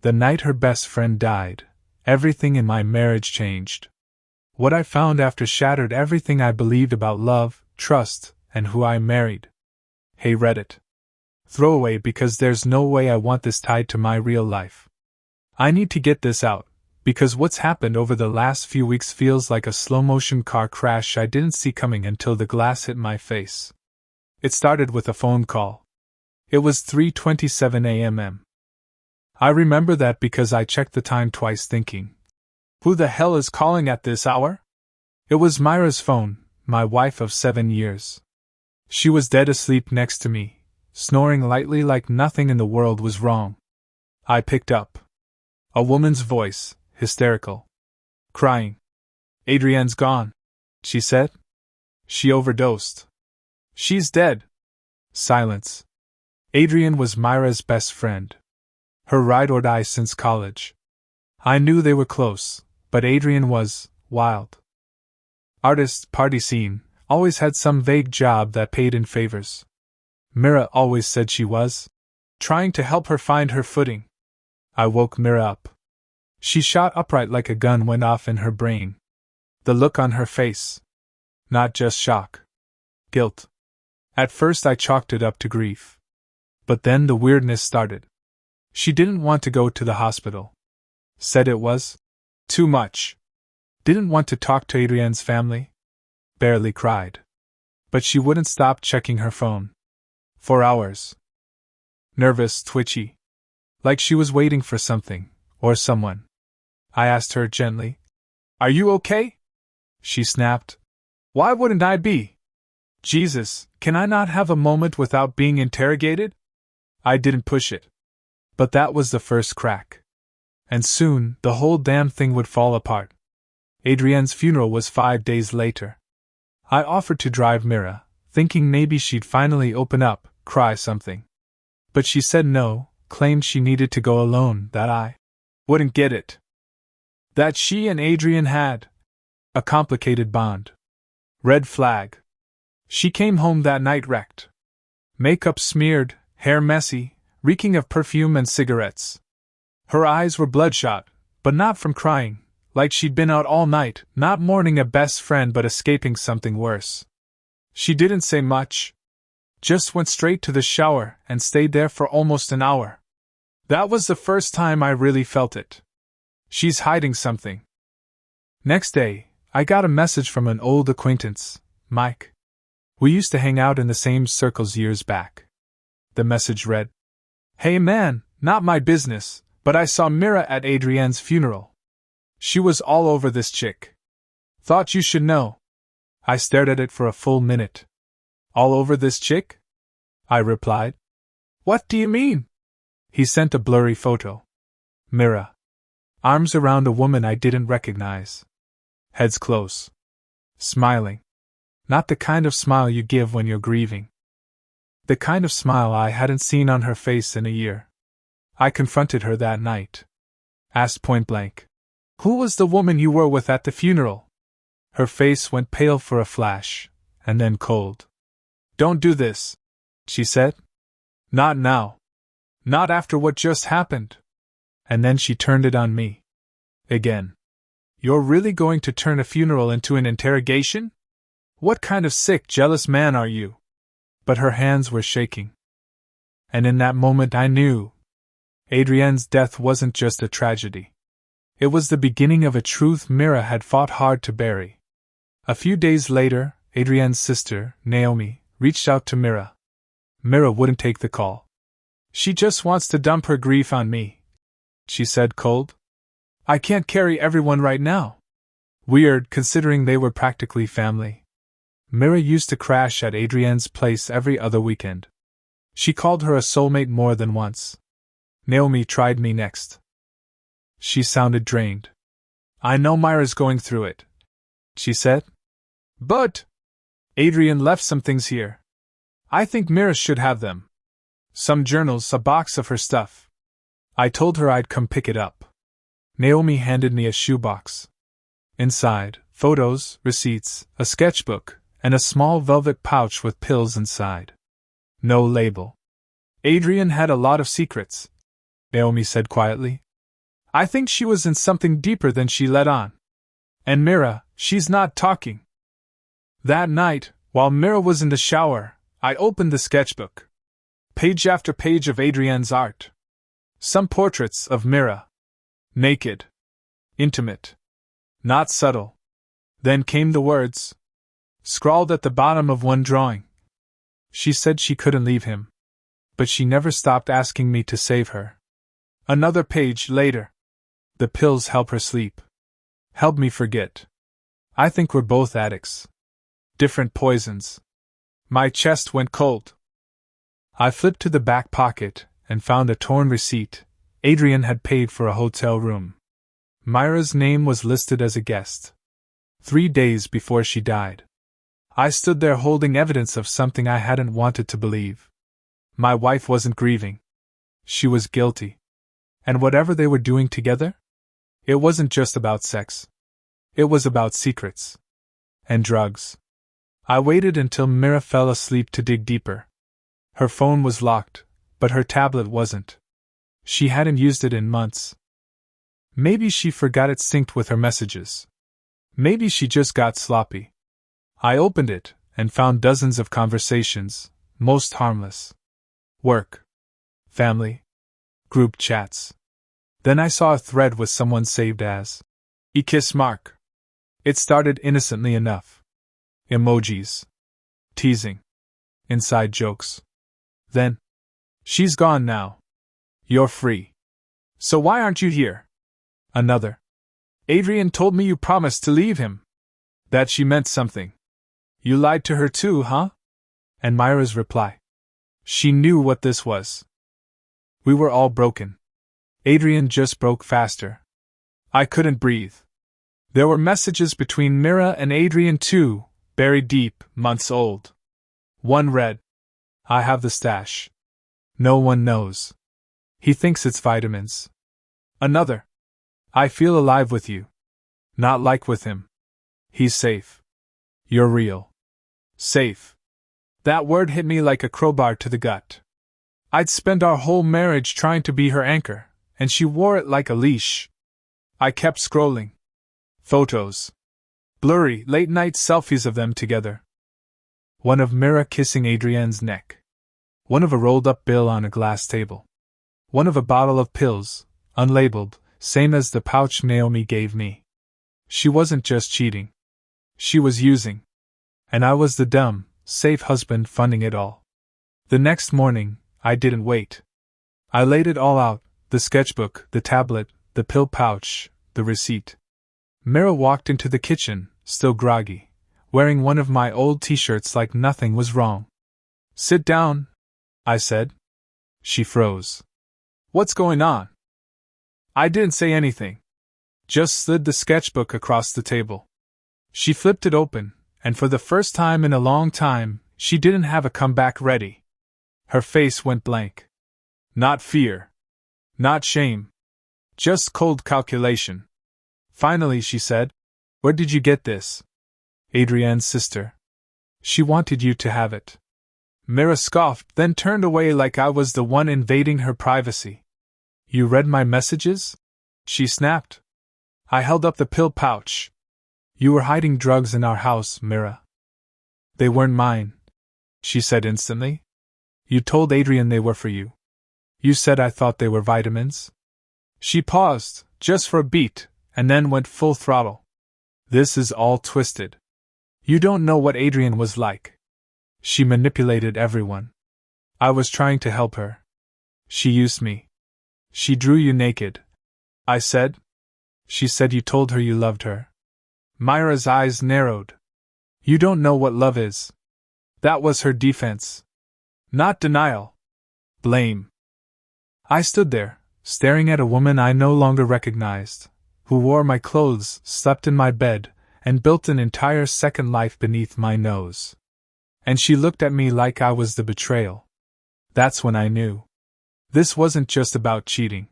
The night her best friend died, everything in my marriage changed. What I found after shattered everything I believed about love, trust, and who I married. Hey Reddit. Throwaway because there's no way I want this tied to my real life. I need to get this out, because what's happened over the last few weeks feels like a slow-motion car crash I didn't see coming until the glass hit my face. It started with a phone call. It was 3:27 a.m. I remember that because I checked the time twice thinking, who the hell is calling at this hour? It was Mira's phone, my wife of 7 years. She was dead asleep next to me, snoring lightly like nothing in the world was wrong. I picked up. A woman's voice, hysterical. Crying. Adrienne's gone, she said. She overdosed. She's dead. Silence. Adrienne was Mira's best friend. Her ride or die since college. I knew they were close, but Adrienne was wild. Artist, party scene, always had some vague job that paid in favors. Mira always said she was trying to help her find her footing. I woke Mira up. She shot upright like a gun went off in her brain. The look on her face. Not just shock. Guilt. At first I chalked it up to grief. But then the weirdness started. She didn't want to go to the hospital. Said it was too much. Didn't want to talk to Adrienne's family. Barely cried. But she wouldn't stop checking her phone. For hours. Nervous, twitchy. Like she was waiting for something, or someone. I asked her gently, "Are you okay?" She snapped. "Why wouldn't I be? Jesus, can I not have a moment without being interrogated?" I didn't push it. But that was the first crack. And soon, the whole damn thing would fall apart. Adrienne's funeral was 5 days later. I offered to drive Mira, thinking maybe she'd finally open up, cry something. But she said no, claimed she needed to go alone, that I wouldn't get it. That she and Adrienne had a complicated bond. Red flag. She came home that night wrecked. Makeup smeared, hair messy, reeking of perfume and cigarettes. Her eyes were bloodshot, but not from crying, like she'd been out all night, not mourning a best friend but escaping something worse. She didn't say much. Just went straight to the shower and stayed there for almost an hour. That was the first time I really felt it. She's hiding something. Next day, I got a message from an old acquaintance, Mike. We used to hang out in the same circles years back. The message read, "Hey man, not my business, but I saw Mira at Adrienne's funeral. She was all over this chick. Thought you should know." I stared at it for a full minute. "All over this chick?" I replied. "What do you mean?" He sent a blurry photo. Mira. Arms around a woman I didn't recognize. Heads close. Smiling. Not the kind of smile you give when you're grieving. The kind of smile I hadn't seen on her face in a year. I confronted her that night. Asked point blank, "Who was the woman you were with at the funeral?" Her face went pale for a flash, and then cold. "Don't do this," she said. "Not now. Not after what just happened." And then she turned it on me. Again. "You're really going to turn a funeral into an interrogation? What kind of sick, jealous man are you?" But her hands were shaking. And in that moment I knew. Adrienne's death wasn't just a tragedy. It was the beginning of a truth Mira had fought hard to bury. A few days later, Adrienne's sister, Naomi, reached out to Mira. Mira wouldn't take the call. "She just wants to dump her grief on me," she said cold. "I can't carry everyone right now." Weird, considering they were practically family. Mira used to crash at Adrienne's place every other weekend. She called her a soulmate more than once. Naomi tried me next. She sounded drained. "I know Mira's going through it," she said. "But Adrienne left some things here. I think Mira should have them. Some journals, a box of her stuff." I told her I'd come pick it up. Naomi handed me a shoebox. Inside, photos, receipts, a sketchbook, and a small velvet pouch with pills inside. No label. "Adrienne had a lot of secrets," Naomi said quietly. I think she was in something deeper than she let on. And Mira, she's not talking. That night, while Mira was in the shower, I opened the sketchbook. Page after page of Adrienne's art. Some portraits of Mira. Naked. Intimate. Not subtle. Then came the words. Scrawled at the bottom of one drawing. She said she couldn't leave him. But she never stopped asking me to save her. Another page later. The pills help her sleep. Help me forget. I think we're both addicts. Different poisons. My chest went cold. I flipped to the back pocket and found a torn receipt. Adrienne had paid for a hotel room. Mira's name was listed as a guest. 3 days before she died. I stood there holding evidence of something I hadn't wanted to believe. My wife wasn't grieving. She was guilty. And whatever they were doing together? It wasn't just about sex. It was about secrets. And drugs. I waited until Mira fell asleep to dig deeper. Her phone was locked, but her tablet wasn't. She hadn't used it in months. Maybe she forgot it synced with her messages. Maybe she just got sloppy. I opened it and found dozens of conversations, most harmless. Work. Family. Group chats. Then I saw a thread with someone saved as "kiss mark." It started innocently enough. Emojis. Teasing. Inside jokes. Then, "She's gone now. You're free. So why aren't you here?" Another. "Adrienne told me you promised to leave him. That she meant something. You lied to her too, huh?" And Mira's reply. She knew what this was. We were all broken. Adrienne just broke faster. I couldn't breathe. There were messages between Mira and Adrienne too, buried deep, months old. One read, "I have the stash. No one knows. He thinks it's vitamins." Another, "I feel alive with you. Not like with him. He's safe. You're real. Safe." That word hit me like a crowbar to the gut. I'd spent our whole marriage trying to be her anchor, and she wore it like a leash. I kept scrolling. Photos. Blurry, late-night selfies of them together. One of Mira kissing Adrienne's neck. One of a rolled-up bill on a glass table. One of a bottle of pills, unlabeled, same as the pouch Naomi gave me. She wasn't just cheating. She was using. And I was the dumb, safe husband funding it all. The next morning, I didn't wait. I laid it all out, the sketchbook, the tablet, the pill pouch, the receipt. Mira walked into the kitchen, still groggy, wearing one of my old t-shirts like nothing was wrong. "Sit down," I said. She froze. "What's going on?" I didn't say anything. Just slid the sketchbook across the table. She flipped it open, and for the first time in a long time, she didn't have a comeback ready. Her face went blank. Not fear. Not shame. Just cold calculation. Finally she said, "Where did you get this?" "Adrienne's sister. She wanted you to have it." Mira scoffed, then turned away like I was the one invading her privacy. "You read my messages?" she snapped. I held up the pill pouch. "You were hiding drugs in our house, Mira." "They weren't mine," she said instantly. "You told Adrienne they were for you. You said I thought they were vitamins." She paused, just for a beat, and then went full throttle. "This is all twisted. You don't know what Adrienne was like. She manipulated everyone. I was trying to help her. She used me. She drew you naked." I said. "She said you told her you loved her." Mira's eyes narrowed. "You don't know what love is." That was her defense. Not denial. Blame. I stood there, staring at a woman I no longer recognized, who wore my clothes, slept in my bed, and built an entire second life beneath my nose. And she looked at me like I was the betrayal. That's when I knew. This wasn't just about cheating.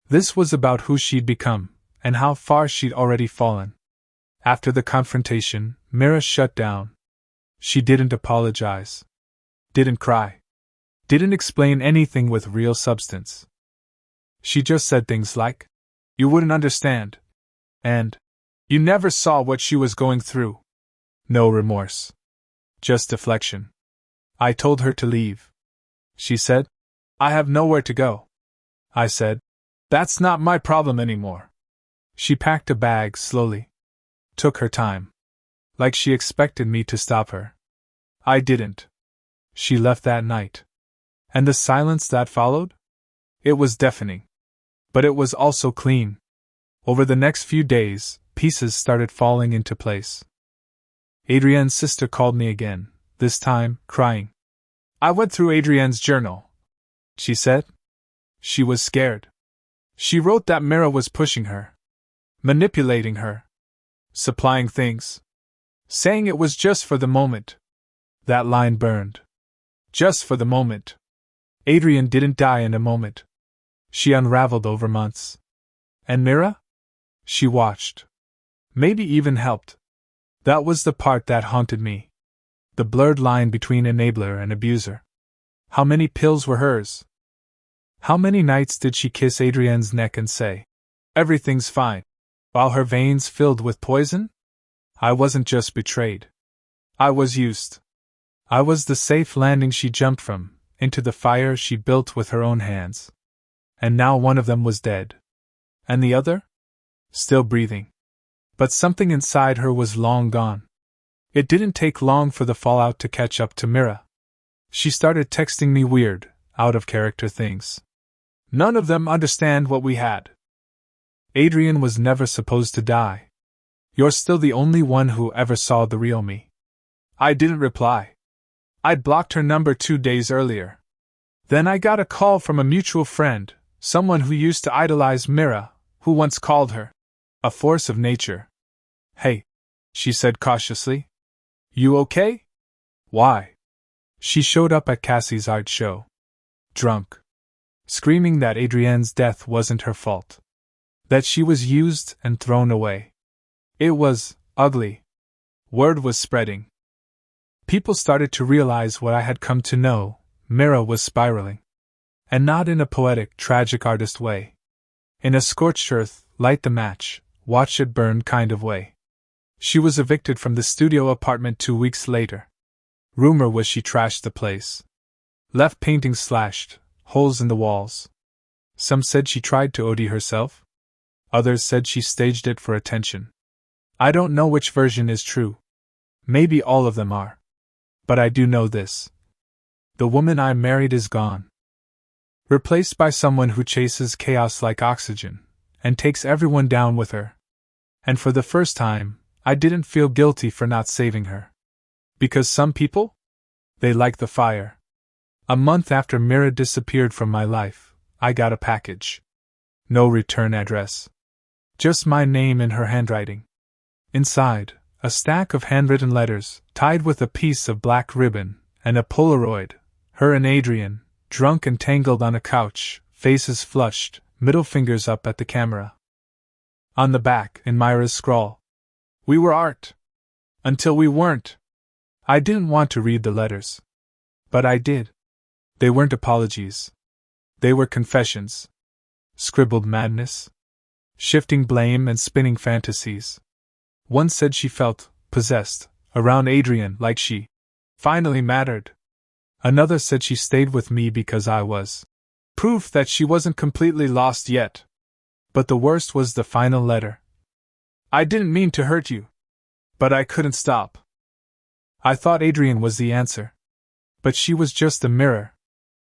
This was about who she'd become, and how far she'd already fallen. After the confrontation, Mira shut down. She didn't apologize. Didn't cry. Didn't explain anything with real substance. She just said things like, You wouldn't understand. And you never saw what she was going through. No remorse. Just deflection. I told her to leave. She said, I have nowhere to go. I said, that's not my problem anymore. She packed a bag slowly. Took her time. Like she expected me to stop her. I didn't. She left that night. And the silence that followed? It was deafening. But it was also clean. Over the next few days, pieces started falling into place. Adrienne's sister called me again, this time, crying. I went through Adrienne's journal, she said. She was scared. She wrote that Mira was pushing her, manipulating her, supplying things, saying it was just for the moment. That line burned. Just for the moment. Adrienne didn't die in a moment. She unraveled over months. And Mira? She watched. Maybe even helped. That was the part that haunted me. The blurred line between enabler and abuser. How many pills were hers? How many nights did she kiss Adrienne's neck and say, everything's fine, while her veins filled with poison? I wasn't just betrayed. I was used. I was the safe landing she jumped from, into the fire she built with her own hands. And now one of them was dead. And the other? Still breathing. But something inside her was long gone. It didn't take long for the fallout to catch up to Mira. She started texting me weird, out-of-character things. None of them understand what we had. Adrienne was never supposed to die. You're still the only one who ever saw the real me. I didn't reply. I'd blocked her number 2 days earlier. Then I got a call from a mutual friend, someone who used to idolize Mira, who once called her a force of nature. Hey, she said cautiously. You okay? Why? She showed up at Cassie's art show. Drunk. Screaming that Adrienne's death wasn't her fault. That she was used and thrown away. It was ugly. Word was spreading. People started to realize what I had come to know. Mira was spiraling. And not in a poetic, tragic artist way. In a scorched earth, light the match, watch it burn kind of way. She was evicted from the studio apartment 2 weeks later. Rumor was she trashed the place. Left paintings slashed, holes in the walls. Some said she tried to OD herself. Others said she staged it for attention. I don't know which version is true. Maybe all of them are. But I do know this. The woman I married is gone. Replaced by someone who chases chaos like oxygen, and takes everyone down with her. And for the first time, I didn't feel guilty for not saving her. Because some people? They like the fire. A month after Mira disappeared from my life, I got a package. No return address. Just my name in her handwriting. Inside, a stack of handwritten letters, tied with a piece of black ribbon, and a Polaroid, her and Adrienne, drunk and tangled on a couch, faces flushed, middle fingers up at the camera. On the back, in Mira's scrawl, we were art. Until we weren't. I didn't want to read the letters. But I did. They weren't apologies. They were confessions. Scribbled madness. Shifting blame and spinning fantasies. One said she felt possessed around Adrienne like she finally mattered. Another said she stayed with me because I was proof that she wasn't completely lost yet. But the worst was the final letter. I didn't mean to hurt you. But I couldn't stop. I thought Adrienne was the answer. But she was just a mirror.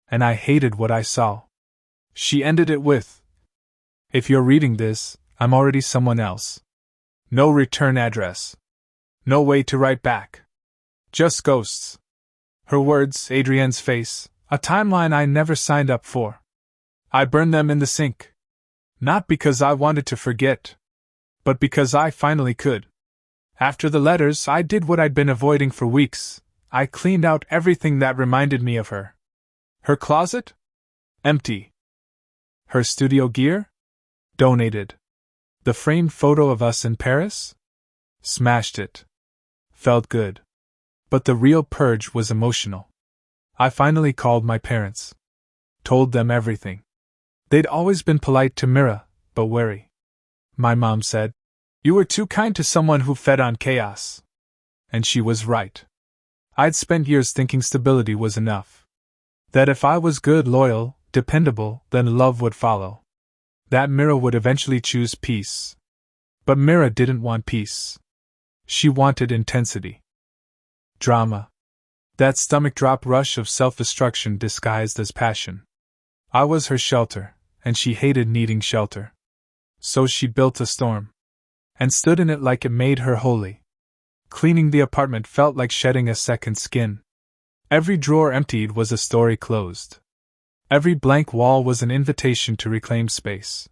And I hated what I saw. She ended it with, if you're reading this, I'm already someone else. No return address. No way to write back. Just ghosts. Her words, Adrienne's face, a timeline I never signed up for. I burned them in the sink. Not because I wanted to forget, but because I finally could. After the letters, I did what I'd been avoiding for weeks. I cleaned out everything that reminded me of her. Her closet? Empty. Her studio gear? Donated. The framed photo of us in Paris? Smashed it. Felt good. But the real purge was emotional. I finally called my parents. Told them everything. They'd always been polite to Mira, but wary. My mom said. You were too kind to someone who fed on chaos. And she was right. I'd spent years thinking stability was enough. That if I was good, loyal, dependable, then love would follow. That Mira would eventually choose peace. But Mira didn't want peace. She wanted intensity. Drama. That stomach-drop rush of self-destruction disguised as passion. I was her shelter, and she hated needing shelter. So she built a storm. And stood in it like it made her holy. Cleaning the apartment felt like shedding a second skin. Every drawer emptied was a story closed. Every blank wall was an invitation to reclaim space.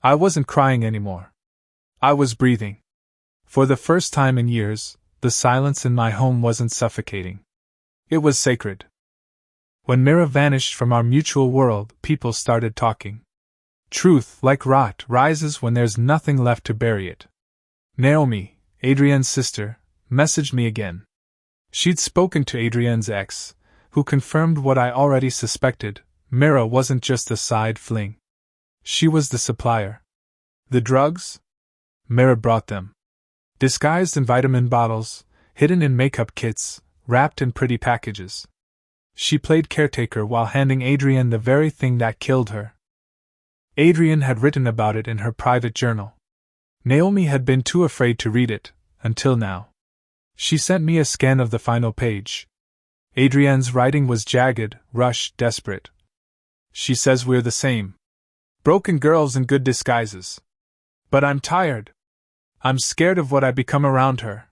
I wasn't crying anymore. I was breathing. For the first time in years, the silence in my home wasn't suffocating. It was sacred. When Mira vanished from our mutual world, people started talking. Truth, like rot, rises when there's nothing left to bury it. Naomi, Adrienne's sister, messaged me again. She'd spoken to Adrienne's ex, who confirmed what I already suspected. Mira wasn't just a side fling. She was the supplier. The drugs? Mira brought them. Disguised in vitamin bottles, hidden in makeup kits, wrapped in pretty packages. She played caretaker while handing Adrienne the very thing that killed her. Adrienne had written about it in her private journal. Naomi had been too afraid to read it, until now. She sent me a scan of the final page. Adrienne's writing was jagged, rushed, desperate. She says we're the same. Broken girls in good disguises. But I'm tired. I'm scared of what I become around her.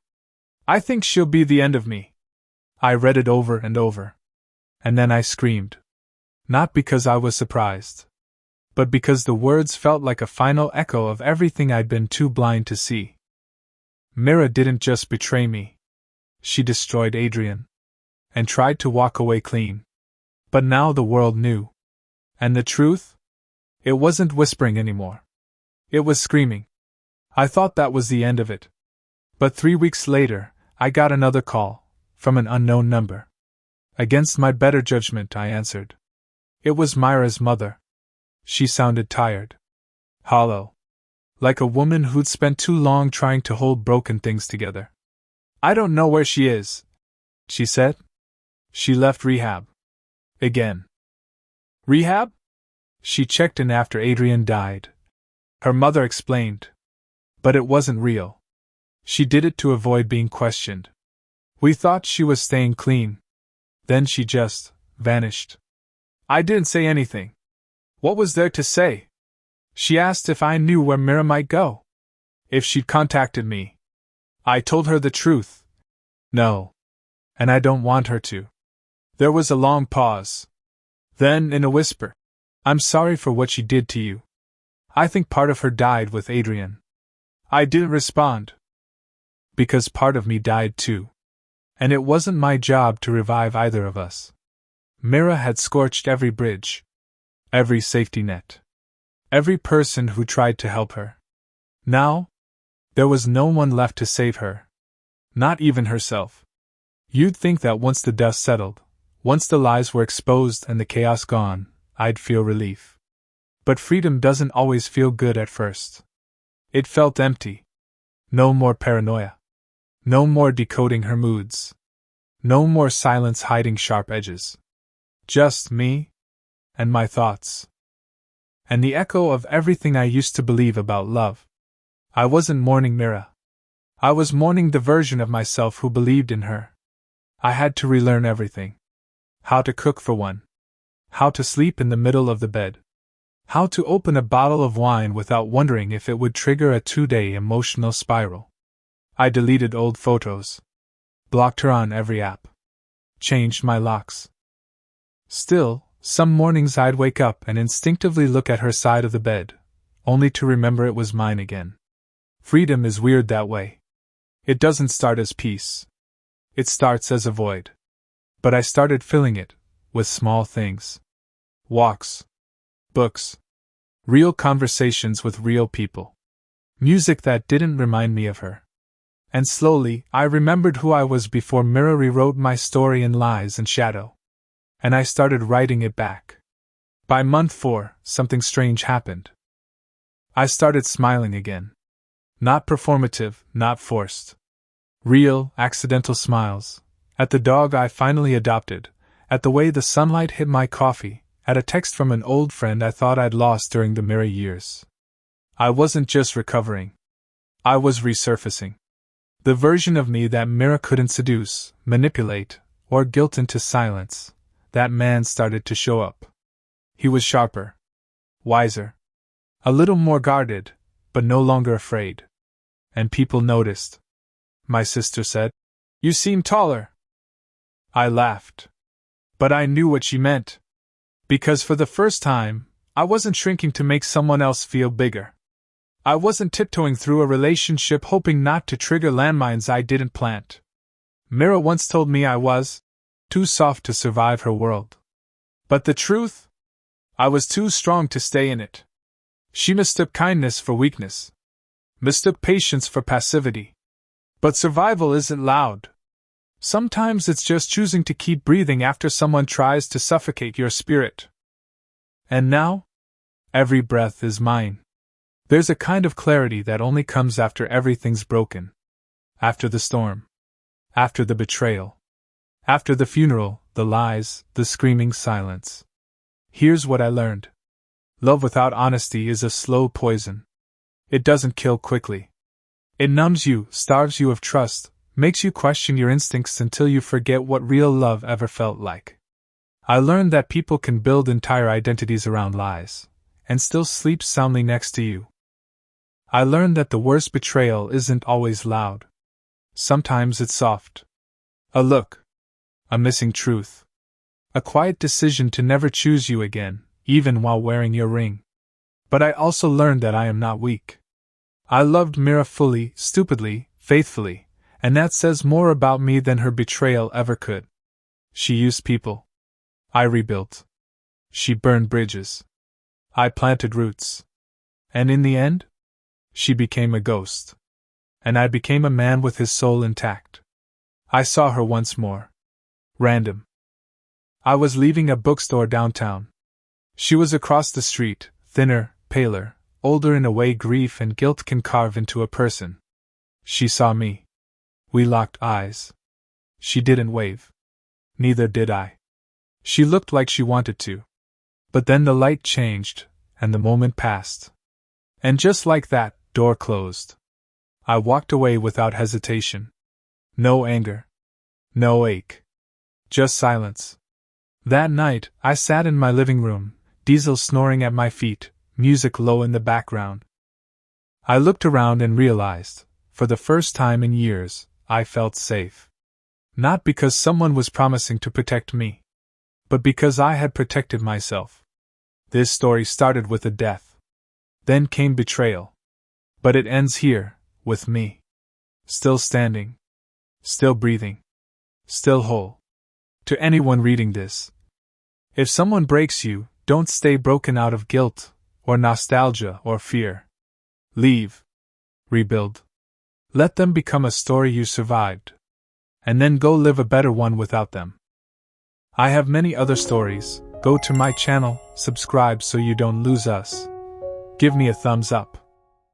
I think she'll be the end of me. I read it over and over. And then I screamed. Not because I was surprised. But because the words felt like a final echo of everything I'd been too blind to see. Mira didn't just betray me. She destroyed Adrienne. And tried to walk away clean. But now the world knew. And the truth? It wasn't whispering anymore. It was screaming. I thought that was the end of it. But 3 weeks later, I got another call, from an unknown number. Against my better judgment, I answered. It was Mira's mother. She sounded tired. Hollow. Like a woman who'd spent too long trying to hold broken things together. I don't know where she is, she said. She left rehab. Again. Rehab? She checked in after Adrienne died. Her mother explained. But it wasn't real. She did it to avoid being questioned. We thought she was staying clean. Then she just vanished. I didn't say anything. What was there to say? She asked if I knew where Mira might go. If she'd contacted me. I told her the truth. No. And I don't want her to. There was a long pause. Then, in a whisper, I'm sorry for what she did to you. I think part of her died with Adrienne. I didn't respond. Because part of me died too. And it wasn't my job to revive either of us. Mira had scorched every bridge. Every safety net. Every person who tried to help her. Now, there was no one left to save her. Not even herself. You'd think that once the dust settled, once the lies were exposed and the chaos gone, I'd feel relief. But freedom doesn't always feel good at first. It felt empty. No more paranoia. No more decoding her moods. No more silence hiding sharp edges. Just me and my thoughts. And the echo of everything I used to believe about love. I wasn't mourning Mira. I was mourning the version of myself who believed in her. I had to relearn everything. How to cook for one. How to sleep in the middle of the bed. How to open a bottle of wine without wondering if it would trigger a 2-day emotional spiral. I deleted old photos. Blocked her on every app. Changed my locks. Still, some mornings I'd wake up and instinctively look at her side of the bed, only to remember it was mine again. Freedom is weird that way. It doesn't start as peace. It starts as a void. But I started filling it with small things. Walks. Books. Real conversations with real people. Music that didn't remind me of her. And slowly, I remembered who I was before Mira rewrote my story in lies and shadow. And I started writing it back. By month 4, something strange happened. I started smiling again. Not performative, not forced. Real, accidental smiles. At the dog I finally adopted, at the way the sunlight hit my coffee, at a text from an old friend I thought I'd lost during the Mira years. I wasn't just recovering. I was resurfacing. The version of me that Mira couldn't seduce, manipulate, or guilt into silence, that man started to show up. He was sharper. Wiser. A little more guarded, but no longer afraid. And people noticed. My sister said, "You seem taller." I laughed. But I knew what she meant. Because for the first time, I wasn't shrinking to make someone else feel bigger. I wasn't tiptoeing through a relationship hoping not to trigger landmines I didn't plant. Mira once told me I was too soft to survive her world. But the truth? I was too strong to stay in it. She mistook kindness for weakness. Mistook patience for passivity. But survival isn't loud. Sometimes it's just choosing to keep breathing after someone tries to suffocate your spirit. And now? Every breath is mine. There's a kind of clarity that only comes after everything's broken. After the storm. After the betrayal. After the funeral, the lies, the screaming silence. Here's what I learned. Love without honesty is a slow poison. It doesn't kill quickly. It numbs you, starves you of trust, makes you question your instincts until you forget what real love ever felt like. I learned that people can build entire identities around lies, and still sleep soundly next to you. I learned that the worst betrayal isn't always loud. Sometimes it's soft. A look. A missing truth. A quiet decision to never choose you again, even while wearing your ring. But I also learned that I am not weak. I loved Mira fully, stupidly, faithfully, and that says more about me than her betrayal ever could. She used people. I rebuilt. She burned bridges. I planted roots. And in the end? She became a ghost. And I became a man with his soul intact. I saw her once more. Random. I was leaving a bookstore downtown. She was across the street, thinner, paler, older in a way grief and guilt can carve into a person. She saw me. We locked eyes. She didn't wave. Neither did I. She looked like she wanted to. But then the light changed, and the moment passed. And just like that, door closed. I walked away without hesitation. No anger. No ache. Just silence. That night, I sat in my living room, Diesel snoring at my feet, music low in the background. I looked around and realized, for the first time in years, I felt safe. Not because someone was promising to protect me, but because I had protected myself. This story started with a death. Then came betrayal. But it ends here, with me. Still standing. Still breathing. Still whole. To anyone reading this, if someone breaks you, don't stay broken out of guilt, or nostalgia, or fear. Leave. Rebuild. Let them become a story you survived. And then go live a better one without them. I have many other stories. Go to my channel, subscribe so you don't lose us. Give me a thumbs up.